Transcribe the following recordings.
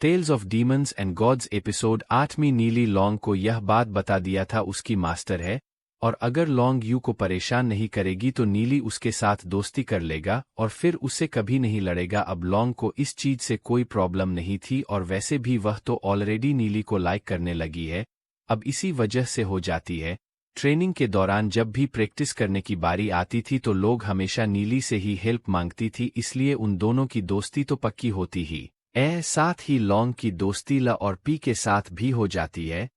Tales of demons and gods episode 8 में नीली long को यह बात बता दिया था उसकी मास्टर है, और अगर लॉन्ग यू को परेशान नहीं करेगी तो नीली उसके साथ दोस्ती कर लेगा और फिर उससे कभी नहीं लड़ेगा। अब लॉन्ग को इस चीज से कोई प्रॉब्लम नहीं थी और वैसे भी वह तो ऑलरेडी नीली को लाइक करने लगी है, अब इसी वजह से हो जाती है। ट्रेनिंग के दौरान जब भी प्रैक्टिस करने की बारी आती थी तो लोग हमेशा नीली से ही हेल्प मांगती थी, इसलिए उन दोनों की दोस्ती तो पक्की होती ही साथ ही लॉन्ग की दोस्ती ल और पी के साथ भी हो जाती है।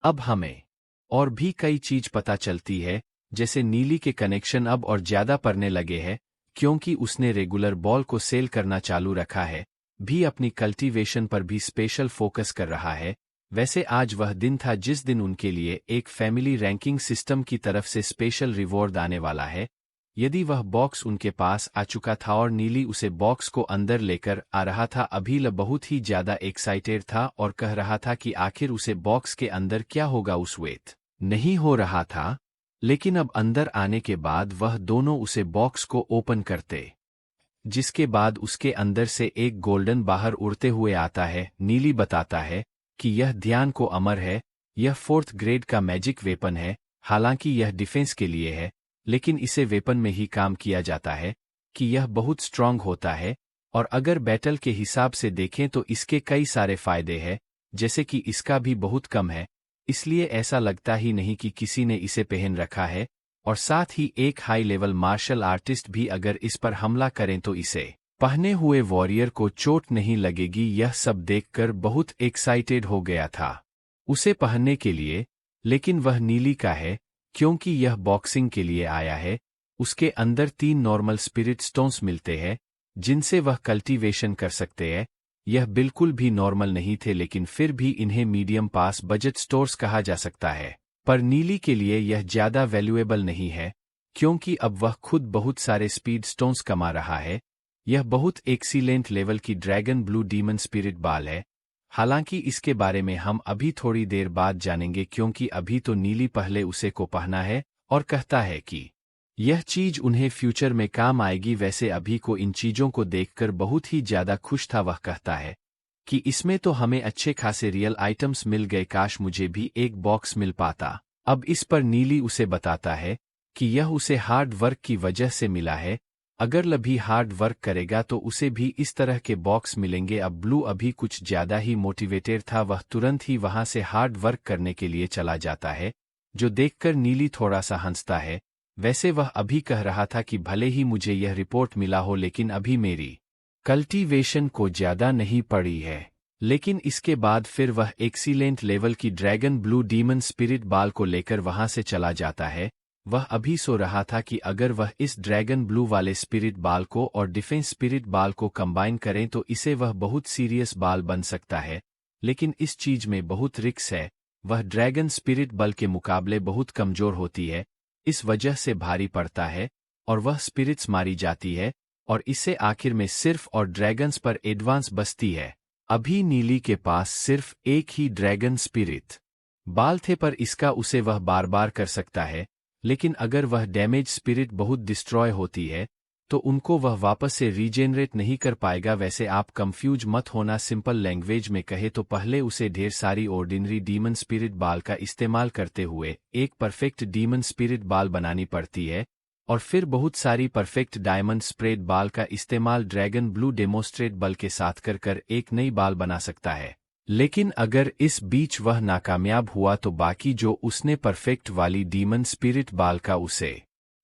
अब हमें और भी कई चीज पता चलती है, जैसे नीली के कनेक्शन अब और ज्यादा पड़ने लगे हैं क्योंकि उसने रेगुलर बॉल को सेल करना चालू रखा है, भी अपनी कल्टीवेशन पर भी स्पेशल फोकस कर रहा है। वैसे आज वह दिन था जिस दिन उनके लिए एक फैमिली रैंकिंग सिस्टम की तरफ से स्पेशल रिवॉर्ड आने वाला है। यदि वह बॉक्स उनके पास आ चुका था और नीली उसे बॉक्स को अंदर लेकर आ रहा था, अभी बहुत ही ज्यादा एक्साइटेड था और कह रहा था कि आखिर उसे बॉक्स के अंदर क्या होगा। उस वेट नहीं हो रहा था, लेकिन अब अंदर आने के बाद वह दोनों उसे बॉक्स को ओपन करते, जिसके बाद उसके अंदर से एक गोल्डन बाहर उड़ते हुए आता है। नीली बताता है कि यह ध्यान को अमर है, यह 4th ग्रेड का मैजिक वेपन है। हालांकि यह डिफेंस के लिए है, लेकिन इसे वेपन में ही काम किया जाता है कि यह बहुत स्ट्रांग होता है, और अगर बैटल के हिसाब से देखें तो इसके कई सारे फायदे हैं, जैसे कि इसका भी बहुत कम है, इसलिए ऐसा लगता ही नहीं कि किसी ने इसे पहन रखा है, और साथ ही एक हाई लेवल मार्शल आर्टिस्ट भी अगर इस पर हमला करें तो इसे पहने हुए वॉरियर को चोट नहीं लगेगी। यह सब देखकर बहुत एक्साइटेड हो गया था उसे पहनने के लिए, लेकिन वह नीली का है क्योंकि यह बॉक्सिंग के लिए आया है। उसके अंदर 3 नॉर्मल स्पिरिट स्टोन्स मिलते हैं जिनसे वह कल्टीवेशन कर सकते हैं। यह बिल्कुल भी नॉर्मल नहीं थे, लेकिन फिर भी इन्हें मीडियम पास बजट स्टोर्स कहा जा सकता है। पर नीली के लिए यह ज्यादा वैल्यूएबल नहीं है क्योंकि अब वह खुद बहुत सारे स्पीड स्टोन्स कमा रहा है। यह बहुत एक्सीलेंट लेवल की ड्रैगन ब्लू डीमन स्पिरिट बाल है। हालांकि इसके बारे में हम अभी थोड़ी देर बाद जानेंगे, क्योंकि अभी तो नीली पहले उसे को पहना है और कहता है कि यह चीज उन्हें फ्यूचर में काम आएगी। वैसे अभी को इन चीजों को देखकर बहुत ही ज्यादा खुश था। वह कहता है कि इसमें तो हमें अच्छे खासे रियल आइटम्स मिल गए, काश मुझे भी एक बॉक्स मिल पाता। अब इस पर नीली उसे बताता है कि यह उसे हार्ड वर्क की वजह से मिला है, अगर लभी हार्ड वर्क करेगा तो उसे भी इस तरह के बॉक्स मिलेंगे। अब ब्लू अभी कुछ ज्यादा ही मोटिवेटेड था, वह तुरंत ही वहां से हार्ड वर्क करने के लिए चला जाता है, जो देखकर नीली थोड़ा सा हंसता है। वैसे वह अभी कह रहा था कि भले ही मुझे यह रिपोर्ट मिला हो, लेकिन अभी मेरी कल्टीवेशन को ज्यादा नहीं पड़ी है। लेकिन इसके बाद फिर वह एक्सीलेंट लेवल की ड्रैगन ब्लू डीमन स्पिरिट बाल को लेकर वहां से चला जाता है। वह अभी सो रहा था कि अगर वह इस ड्रैगन ब्लू वाले स्पिरिट बाल को और डिफेंस स्पिरिट बाल को कंबाइन करें तो इसे वह बहुत सीरियस बाल बन सकता है, लेकिन इस चीज में बहुत रिस्क है। वह ड्रैगन स्पिरिट बल के मुकाबले बहुत कमजोर होती है, इस वजह से भारी पड़ता है और वह स्पिरिट्स मारी जाती है, और इससे आखिर में सिर्फ और ड्रैगन्स पर एडवांस बसती है। अभी नीली के पास सिर्फ एक ही ड्रैगन स्पिरिट बाल थे, पर इसका उसे वह बार बार कर सकता है, लेकिन अगर वह डैमेज स्पिरिट बहुत डिस्ट्रॉय होती है तो उनको वह वापस से रीजेनरेट नहीं कर पाएगा। वैसे आप कंफ्यूज मत होना, सिंपल लैंग्वेज में कहे तो पहले उसे ढेर सारी ऑर्डिनरी डीमन स्पिरिट बाल का इस्तेमाल करते हुए एक परफेक्ट डीमन स्पिरिट बाल बनानी पड़ती है, और फिर बहुत सारी परफेक्ट डायमंड स्प्रेड बाल का इस्तेमाल ड्रैगन ब्लू डेमोस्ट्रेट बल के साथ कर एक नई बाल बना सकता है। लेकिन अगर इस बीच वह नाकामयाब हुआ तो बाकी जो उसने परफेक्ट वाली डीमन स्पिरिट बाल का उसे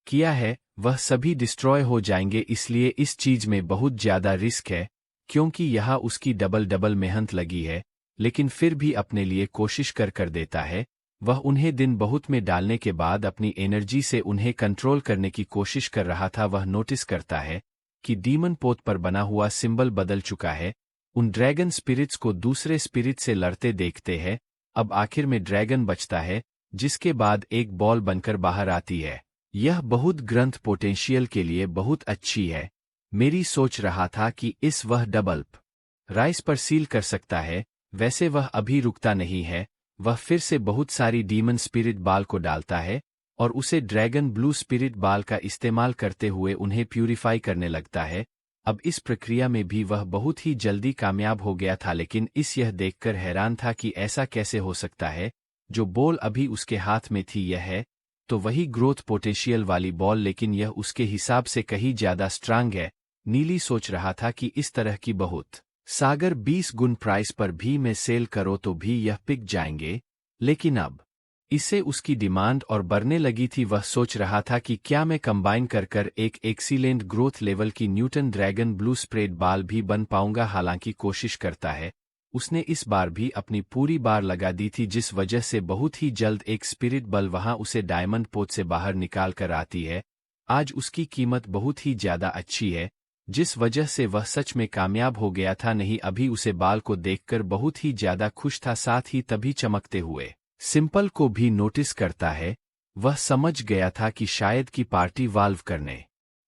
किया है वह सभी डिस्ट्रॉय हो जाएंगे। इसलिए इस चीज में बहुत ज्यादा रिस्क है, क्योंकि यहाँ उसकी डबल मेहनत लगी है, लेकिन फिर भी अपने लिए कोशिश कर देता है। वह उन्हें दिन बहुत में डालने के बाद अपनी एनर्जी से उन्हें कंट्रोल करने की कोशिश कर रहा था। वह नोटिस करता है कि डीमन पोत पर बना हुआ सिंबल बदल चुका है। उन ड्रैगन स्पिरिट्स को दूसरे स्पिरिट से लड़ते देखते हैं। अब आखिर में ड्रैगन बचता है, जिसके बाद एक बॉल बनकर बाहर आती है। यह बहुत ग्रंथ पोटेंशियल के लिए बहुत अच्छी है। मेरी सोच रहा था कि इस वह डबल राइस पर सील कर सकता है। वैसे वह अभी रुकता नहीं है, वह फिर से बहुत सारी डीमन स्पिरिट बाल को डालता है और उसे ड्रैगन ब्लू स्पिरिट बाल का इस्तेमाल करते हुए उन्हें प्यूरिफाई करने लगता है। अब इस प्रक्रिया में भी वह बहुत ही जल्दी कामयाब हो गया था, लेकिन इस यह देखकर हैरान था कि ऐसा कैसे हो सकता है। जो बॉल अभी उसके हाथ में थी यह है तो वही ग्रोथ पोटेंशियल वाली बॉल, लेकिन यह उसके हिसाब से कहीं ज्यादा स्ट्रांग है। नीली सोच रहा था कि इस तरह की बहुत सागर 20 गुण प्राइस पर भी मैं सेल करो तो भी यह पिक जाएंगे, लेकिन अब इससे उसकी डिमांड और बढ़ने लगी थी। वह सोच रहा था कि क्या मैं कंबाइन कर एक एक्सीलेंट ग्रोथ लेवल की न्यूटन ड्रैगन ब्लू स्प्रेड बाल भी बन पाऊंगा। हालांकि कोशिश करता है, उसने इस बार भी अपनी पूरी बार लगा दी थी, जिस वजह से बहुत ही जल्द एक स्पिरिट बल वहां उसे डायमंड पोत से बाहर निकाल कर आती है। आज उसकी कीमत बहुत ही ज्यादा अच्छी है, जिस वजह से वह सच में कामयाब हो गया था। नहीं, अभी उसे बाल को देखकर बहुत ही ज्यादा खुश था, साथ ही तभी चमकते हुए सिंपल को भी नोटिस करता है। वह समझ गया था कि शायद की पार्टी वाल्व करने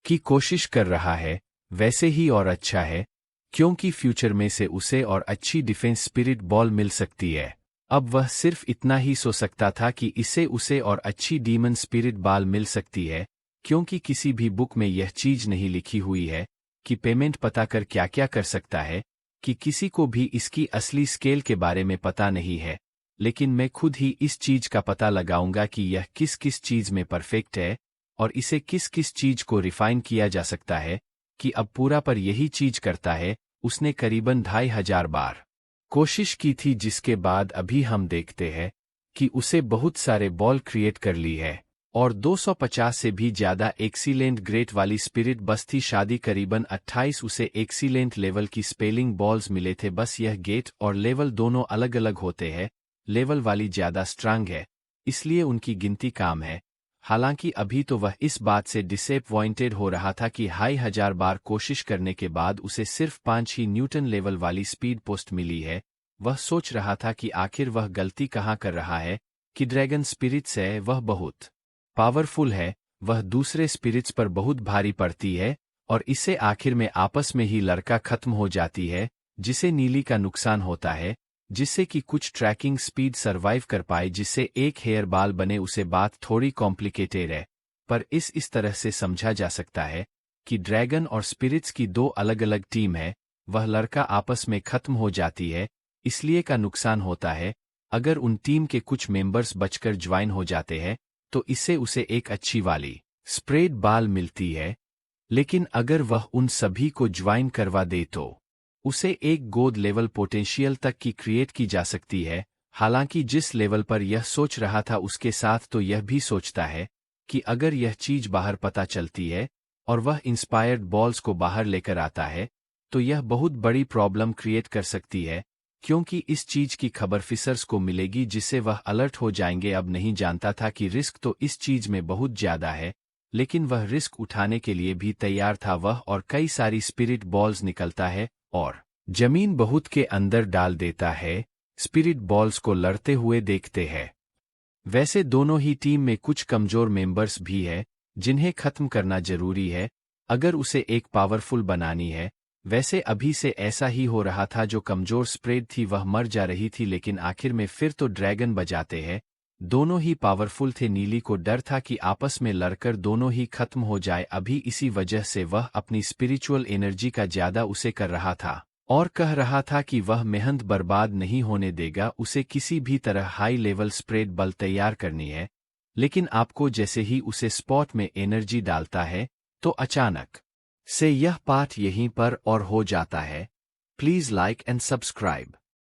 की कोशिश कर रहा है, वैसे ही और अच्छा है, क्योंकि फ्यूचर में से उसे और अच्छी डिफेंस स्पिरिट बॉल मिल सकती है। अब वह सिर्फ इतना ही सोच सकता था कि इसे उसे और अच्छी डीमन स्पिरिट बॉल मिल सकती है, क्योंकि किसी भी बुक में यह चीज नहीं लिखी हुई है कि पेमेंट पता कर क्या क्या कर सकता है, कि किसी को भी इसकी असली स्केल के बारे में पता नहीं है। लेकिन मैं खुद ही इस चीज का पता लगाऊंगा कि यह किस किस चीज में परफेक्ट है और इसे किस किस चीज को रिफाइन किया जा सकता है, कि अब पूरा पर यही चीज करता है। उसने करीबन 2500 बार कोशिश की थी, जिसके बाद अभी हम देखते हैं कि उसे बहुत सारे बॉल क्रिएट कर ली है और 250 से भी ज्यादा एक्सीलेंट ग्रेट वाली स्पिरिट बस थी। शादी करीबन 28 उसे एक्सीलेंट लेवल की स्पेलिंग बॉल्स मिले थे। बस यह गेट और लेवल दोनों अलग अलग होते हैं, लेवल वाली ज्यादा स्ट्रांग है, इसलिए उनकी गिनती काम है। हालांकि अभी तो वह इस बात से डिसअपॉइंटेड हो रहा था कि 2500 बार कोशिश करने के बाद उसे सिर्फ 5 ही न्यूटन लेवल वाली स्पीड पोस्ट मिली है। वह सोच रहा था कि आखिर वह गलती कहाँ कर रहा है, कि ड्रैगन स्पिरिट्स है वह बहुत पावरफुल है, वह दूसरे स्पिरिट्स पर बहुत भारी पड़ती है और इससे आखिर में आपस में ही लड़का खत्म हो जाती है, जिसे नीली का नुकसान होता है, जिससे कि कुछ ट्रैकिंग स्पीड सरवाइव कर पाए, जिससे एक हेयर बाल बने। उसे बात थोड़ी कॉम्प्लिकेटेड है, पर इस तरह से समझा जा सकता है कि ड्रैगन और स्पिरिट्स की दो अलग अलग टीम है। वह लड़का आपस में खत्म हो जाती है, इसलिए का नुकसान होता है। अगर उन टीम के कुछ मेंबर्स बचकर ज्वाइन हो जाते हैं तो इससे उसे एक अच्छी वाली स्प्रेड बाल मिलती है, लेकिन अगर वह उन सभी को ज्वाइन करवा दे तो उसे एक गोद लेवल पोटेंशियल तक की क्रिएट की जा सकती है। हालांकि जिस लेवल पर यह सोच रहा था उसके साथ तो यह भी सोचता है कि अगर यह चीज बाहर पता चलती है और वह इंस्पायर्ड बॉल्स को बाहर लेकर आता है तो यह बहुत बड़ी प्रॉब्लम क्रिएट कर सकती है, क्योंकि इस चीज की खबर फिसर्स को मिलेगी, जिससे वह अलर्ट हो जाएंगे। अब नहीं जानता था कि रिस्क तो इस चीज में बहुत ज्यादा है, लेकिन वह रिस्क उठाने के लिए भी तैयार था। वह और कई सारी स्पिरिट बॉल्स निकलता है और जमीन बहुत के अंदर डाल देता है। स्पिरिट बॉल्स को लड़ते हुए देखते हैं। वैसे दोनों ही टीम में कुछ कमजोर मेंबर्स भी है जिन्हें खत्म करना जरूरी है अगर उसे एक पावरफुल बनानी है। वैसे अभी से ऐसा ही हो रहा था, जो कमजोर स्प्रेड थी वह मर जा रही थी, लेकिन आखिर में फिर तो ड्रैगन बजाते हैं। दोनों ही पावरफुल थे। नीली को डर था कि आपस में लड़कर दोनों ही खत्म हो जाए। अभी इसी वजह से वह अपनी स्पिरिचुअल एनर्जी का ज्यादा उसे कर रहा था और कह रहा था कि वह मेहनत बर्बाद नहीं होने देगा। उसे किसी भी तरह हाई लेवल स्प्रेड बल तैयार करनी है, लेकिन आपको जैसे ही उसे स्पॉट में एनर्जी डालता है तो अचानक से यह पार्ट यहीं पर और हो जाता है। Please like and subscribe.